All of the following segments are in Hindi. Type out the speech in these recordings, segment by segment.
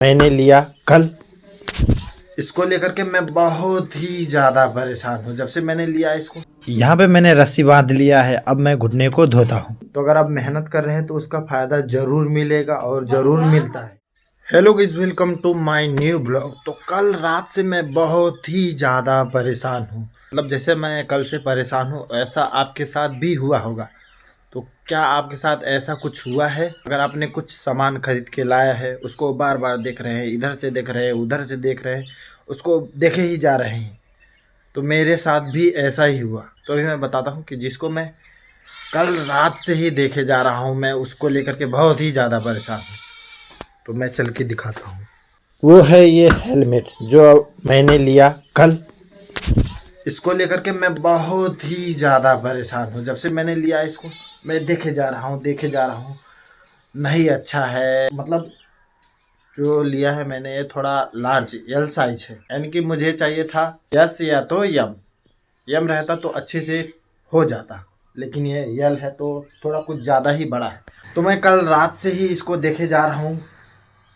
मैंने लिया कल। इसको लेकर के मैं बहुत ही ज़्यादा परेशान हूँ। जब से मैंने लिया इसको, यहाँ पे मैंने रस्सी बांध लिया है। अब मैं घुटने को धोता हूँ। तो अगर आप मेहनत कर रहे हैं तो उसका फ़ायदा ज़रूर मिलेगा और ज़रूर मिलता है। Hello guys, welcome to my new blog. तो कल रात से मैं बहुत ही ज़्यादा परेशान हूँ। मतलब जैसे मैं कल से परेशान हूँ ऐसा आपके साथ भी हुआ होगा। तो क्या आपके साथ ऐसा कुछ हुआ है? अगर आपने कुछ सामान खरीद के लाया है, उसको बार बार देख रहे हैं, इधर से देख रहे हैं, उधर से देख रहे हैं, उसको देखे ही जा रहे हैं, तो मेरे साथ भी ऐसा ही हुआ। तो अभी मैं बताता हूँ कि जिसको मैं कल रात से ही देखे जा रहा हूँ, मैं उसको लेकर के बहुत ही ज़्यादा परेशान हूँ। तो मैं चल के दिखाता हूँ। वो है ये हेलमेट जो मैंने लिया कल। इसको लेकर के मैं बहुत ही ज़्यादा परेशान हूँ। जब से मैंने लिया इसको, मैं देखे जा रहा हूँ, नहीं अच्छा है। मतलब जो लिया है मैंने ये थोड़ा लार्ज एल साइज है, यानी कि मुझे चाहिए था यस या तो यम रहता तो अच्छे से हो जाता, लेकिन ये यल है तो थोड़ा कुछ ज़्यादा ही बड़ा है। तो मैं कल रात से ही इसको देखे जा रहा हूँ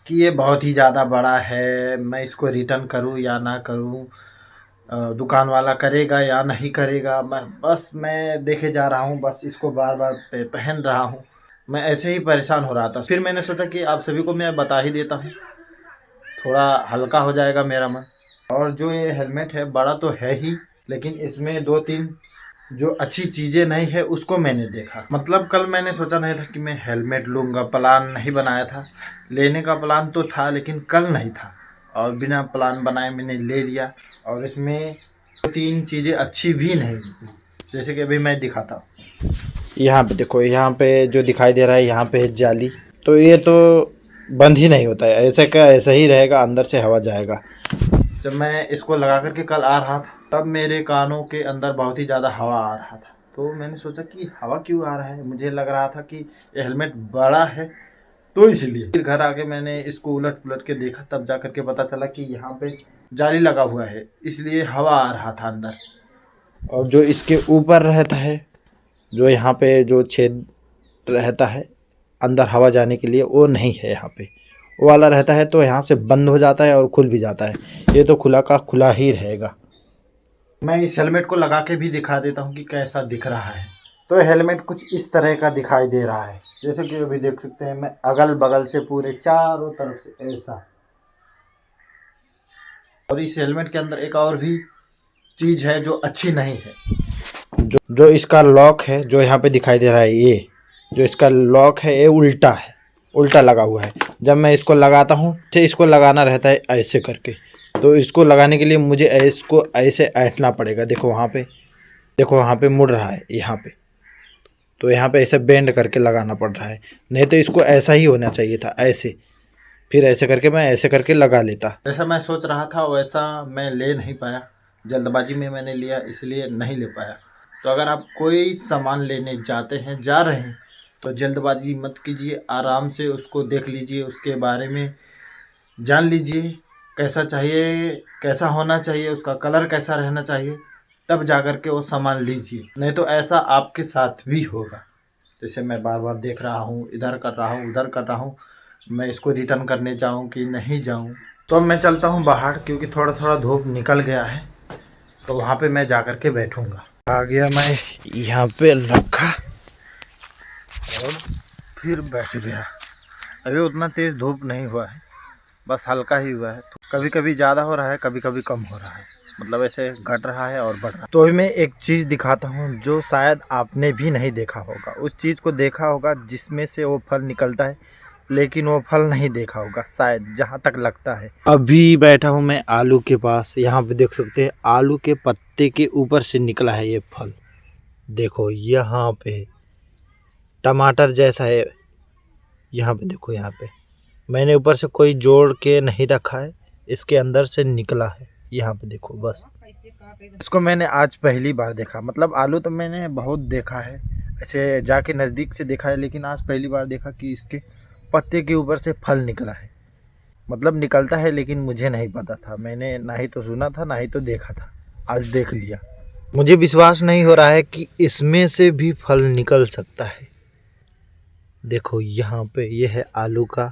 कि ये बहुत ही ज़्यादा बड़ा है। मैं इसको रिटर्न करूँ या ना करूँ, दुकान वाला करेगा या नहीं करेगा, मैं देखे जा रहा हूँ। बस इसको बार बार पहन रहा हूँ। मैं ऐसे ही परेशान हो रहा था। फिर मैंने सोचा कि आप सभी को मैं बता ही देता हूँ, थोड़ा हल्का हो जाएगा मेरा मन। और जो ये हेलमेट है बड़ा तो है ही, लेकिन इसमें दो तीन जो अच्छी चीज़ें नहीं है उसको मैंने देखा। मतलब कल मैंने सोचा नहीं था कि मैं हेलमेट लूँगा, प्लान नहीं बनाया था। लेने का प्लान तो था लेकिन कल नहीं था, और बिना प्लान बनाए मैंने ले लिया। और इसमें दो तीन चीज़ें अच्छी भी नहीं, जैसे कि अभी मैं दिखाता हूँ। यहाँ पे देखो, यहाँ पे जो दिखाई दे रहा है यहाँ पे है जाली। तो ये तो बंद ही नहीं होता है, ऐसे का ऐसा ही रहेगा, अंदर से हवा जाएगा। जब मैं इसको लगा करके कल आ रहा था तब मेरे कानों के अंदर बहुत ही ज़्यादा हवा आ रहा था। तो मैंने सोचा कि हवा क्यों आ रहा है, मुझे लग रहा था कि ये हेलमेट बड़ा है तो इसलिए। फिर घर आके मैंने इसको उलट पुलट के देखा, तब जा करके पता चला कि यहाँ पे जाली लगा हुआ है, इसलिए हवा आ रहा था अंदर। और जो इसके ऊपर रहता है, जो यहाँ पे जो छेद रहता है अंदर हवा जाने के लिए, वो नहीं है यहाँ पे। वो वाला रहता है तो यहाँ से बंद हो जाता है और खुल भी जाता है। ये तो खुला का खुला ही रहेगा। मैं इस हेलमेट को लगा के भी दिखा देता हूँ कि कैसा दिख रहा है। तो हेलमेट कुछ इस तरह का दिखाई दे रहा है, जैसे कि अभी देख सकते हैं। मैं अगल बगल से पूरे चारों तरफ से ऐसा। और इस हेलमेट के अंदर एक और भी चीज़ है जो अच्छी नहीं है। जो इसका लॉक है, जो यहाँ पे दिखाई दे रहा है, ये जो इसका लॉक है ये उल्टा है, उल्टा लगा हुआ है। जब मैं इसको लगाता हूँ तो इसको लगाना रहता है ऐसे करके। तो इसको लगाने के लिए मुझे इसको ऐसे ऐंठना पड़ेगा। देखो वहाँ पे, देखो वहाँ पे मुड़ रहा है यहाँ पे, तो यहाँ पे ऐसे बेंड करके लगाना पड़ रहा है। नहीं तो इसको ऐसा ही होना चाहिए था, ऐसे। फिर ऐसे करके मैं ऐसे करके लगा लेता। जैसा मैं सोच रहा था वैसा मैं ले नहीं पाया, जल्दबाजी में मैंने लिया इसलिए नहीं ले पाया। तो अगर आप कोई सामान लेने जाते हैं, जा रहे हैं, तो जल्दबाजी मत कीजिए, आराम से उसको देख लीजिए, उसके बारे में जान लीजिए कैसा चाहिए, कैसा होना चाहिए, उसका कलर कैसा रहना चाहिए, तब जा कर के वो सामान लीजिए। नहीं तो ऐसा आपके साथ भी होगा। जैसे मैं बार बार देख रहा हूँ, इधर कर रहा हूँ, उधर कर रहा हूँ, मैं इसको रिटर्न करने जाऊँ कि नहीं जाऊँ। तो अब मैं चलता हूँ बाहर, क्योंकि थोड़ा थोड़ा धूप निकल गया है। तो वहाँ पे मैं जा कर के बैठूँगा। आ गया, मैं यहाँ पे रखा और फिर बैठ गया। अभी उतना तेज़ धूप नहीं हुआ है, बस हल्का ही हुआ है। तो कभी कभी ज़्यादा हो रहा है, कभी कभी कम हो रहा है, मतलब ऐसे घट रहा है और बढ़ रहा है। तो अभी मैं एक चीज़ दिखाता हूँ जो शायद आपने भी नहीं देखा होगा। उस चीज़ को देखा होगा जिसमें से वो फल निकलता है, लेकिन वो फल नहीं देखा होगा शायद, जहाँ तक लगता है। अभी बैठा हूँ मैं आलू के पास। यहाँ पे देख सकते हैं आलू के पत्ते के ऊपर से निकला है ये फल। देखो यहाँ पे टमाटर जैसा है, यहाँ पे देखो, यहाँ पे मैंने ऊपर से कोई जोड़ के नहीं रखा है, इसके अंदर से निकला है। यहाँ पे देखो, बस इसको मैंने आज पहली बार देखा। मतलब आलू तो मैंने बहुत देखा है, ऐसे जाके नज़दीक से देखा है, लेकिन आज पहली बार देखा कि इसके पत्ते के ऊपर से फल निकला है। मतलब निकलता है, लेकिन मुझे नहीं पता था। मैंने ना ही तो सुना था ना ही तो देखा था, आज देख लिया। मुझे विश्वास नहीं हो रहा है कि इसमें से भी फल निकल सकता है। देखो यहाँ पे ये है आलू का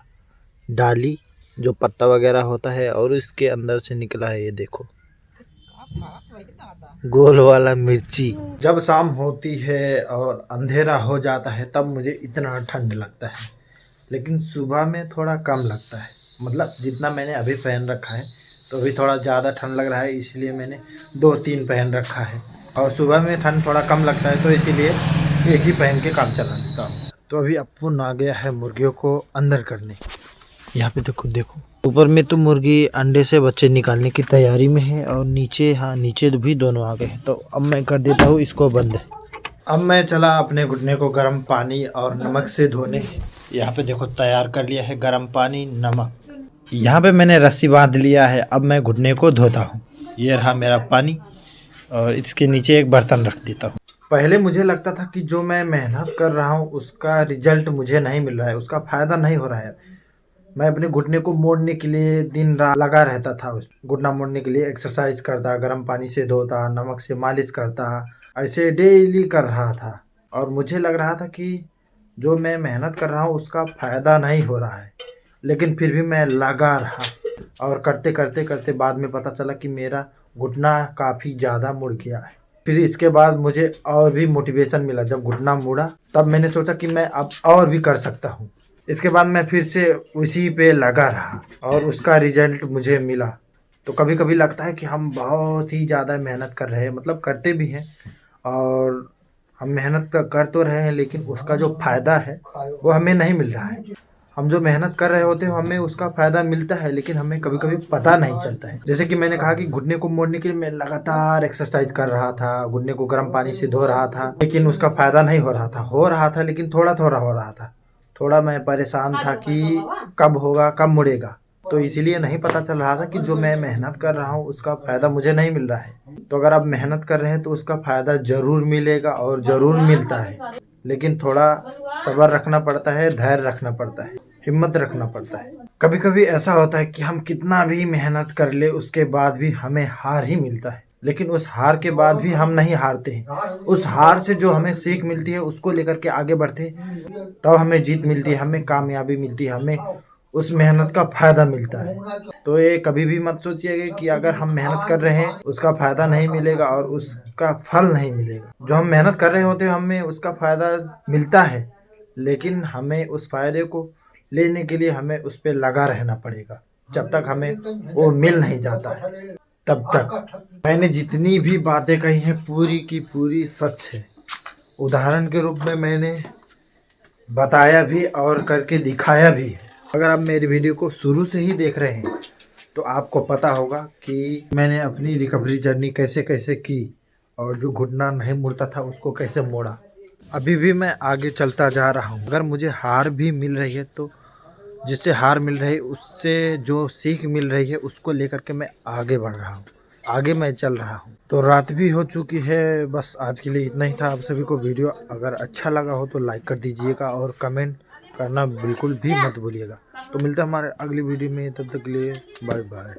डाली, जो पत्ता वगैरह होता है, और इसके अंदर से निकला है ये देखो गोल वाला मिर्ची। जब शाम होती है और अंधेरा हो जाता है तब मुझे इतना ठंड लगता है, लेकिन सुबह में थोड़ा कम लगता है। मतलब जितना मैंने अभी पहन रखा है तो अभी थोड़ा ज़्यादा ठंड लग रहा है, इसलिए मैंने 2-3 पहन रखा है। और सुबह में ठंड थोड़ा कम लगता है तो इसीलिए एक ही पहन के काम चला लेता हूँ। तो अभी अप्पू आ गया है मुर्गियों को अंदर करने। यहाँ पे देखो ऊपर में तो मुर्गी अंडे से बच्चे निकालने की तैयारी में है, और नीचे, हाँ नीचे भी दोनों आ गए हैं। तो अब मैं कर देता हूँ इसको बंद। अब मैं चला अपने घुटने को गर्म पानी और नमक से धोने। यहाँ पे देखो तैयार कर लिया है गर्म पानी, नमक। यहाँ पे मैंने रस्सी बांध लिया है। अब मैं घुटने को धोता हूँ। ये रहा मेरा पानी, और इसके नीचे एक बर्तन रख देता हूँ। पहले मुझे लगता था कि जो मैं मेहनत कर रहा हूँ उसका रिजल्ट मुझे नहीं मिल रहा है, उसका फ़ायदा नहीं हो रहा है। मैं अपने घुटने को मोड़ने के लिए दिन रात लगा रहता था। उस घुटना मोड़ने के लिए एक्सरसाइज करता, गर्म पानी से धोता, नमक से मालिश करता, ऐसे डेली कर रहा था। और मुझे लग रहा था कि जो मैं मेहनत कर रहा हूँ उसका फ़ायदा नहीं हो रहा है, लेकिन फिर भी मैं लगा रहा। और करते करते करते बाद में पता चला कि मेरा घुटना काफ़ी ज़्यादा मुड़ गया है। फिर इसके बाद मुझे और भी मोटिवेशन मिला। जब घुटना मुड़ा तब मैंने सोचा कि मैं अब और भी कर सकता हूँ। इसके बाद मैं फिर से उसी पे लगा रहा और उसका रिजल्ट मुझे मिला। तो कभी कभी लगता है कि हम बहुत ही ज़्यादा मेहनत कर रहे हैं, मतलब करते भी हैं, और हम मेहनत कर तो रहे हैं, लेकिन उसका जो फ़ायदा है वो हमें नहीं मिल रहा है। हम जो मेहनत कर रहे होते हैं हमें उसका फ़ायदा मिलता है, लेकिन हमें कभी कभी पता नहीं चलता है। जैसे कि मैंने कहा कि घुटने को मोड़ने के लिए मैं लगातार एक्सरसाइज कर रहा था, घुटने को गर्म पानी से धो रहा था, लेकिन उसका फ़ायदा नहीं हो रहा था, लेकिन थोड़ा थोड़ा हो रहा था। थोड़ा मैं परेशान था कि कब होगा, कब मुड़ेगा। तो इसीलिए नहीं पता चल रहा था कि जो मैं मेहनत कर रहा हूँ उसका फ़ायदा मुझे नहीं मिल रहा है। तो अगर आप मेहनत कर रहे हैं तो उसका फ़ायदा ज़रूर मिलेगा, और ज़रूर मिलता है, लेकिन थोड़ा सब्र रखना पड़ता है, धैर्य रखना पड़ता है, हिम्मत रखना पड़ता है। कभी कभी ऐसा होता है कि हम कितना भी मेहनत कर ले उसके बाद भी हमें हार ही मिलता है, लेकिन उस हार के बाद भी हम नहीं हारते हैं। उस हार से जो हमें सीख मिलती है उसको लेकर के आगे बढ़ते हैं, तब हमें जीत मिलती है, हमें कामयाबी मिलती है, हमें उस मेहनत का फ़ायदा मिलता है। तो ये कभी भी मत सोचिएगा कि अगर हम मेहनत कर रहे हैं उसका फ़ायदा नहीं मिलेगा और उसका फल नहीं मिलेगा। जो हम मेहनत कर रहे होते हैं हमें उसका फ़ायदा मिलता है, लेकिन हमें उस फ़ायदे को लेने के लिए हमें उस पर लगा रहना पड़ेगा। जब तक हमें वो मिल नहीं जाता है तब तक। मैंने जितनी भी बातें कही हैं पूरी की पूरी सच है। उदाहरण के रूप में मैंने बताया भी और करके दिखाया भी है। अगर आप मेरी वीडियो को शुरू से ही देख रहे हैं तो आपको पता होगा कि मैंने अपनी रिकवरी जर्नी कैसे कैसे की, और जो घुटना नहीं मुड़ता था उसको कैसे मोड़ा। अभी भी मैं आगे चलता जा रहा हूँ। अगर मुझे हार भी मिल रही है तो जिससे हार मिल रही है उससे जो सीख मिल रही है उसको लेकर के मैं आगे बढ़ रहा हूँ, आगे मैं चल रहा हूँ। तो रात भी हो चुकी है। बस आज के लिए इतना ही था। आप सभी को वीडियो अगर अच्छा लगा हो तो लाइक कर दीजिएगा, और कमेंट करना बिल्कुल भी मत भूलिएगा। तो मिलते हैं हमारे अगली वीडियो में, तब तक के लिए बाय बाय।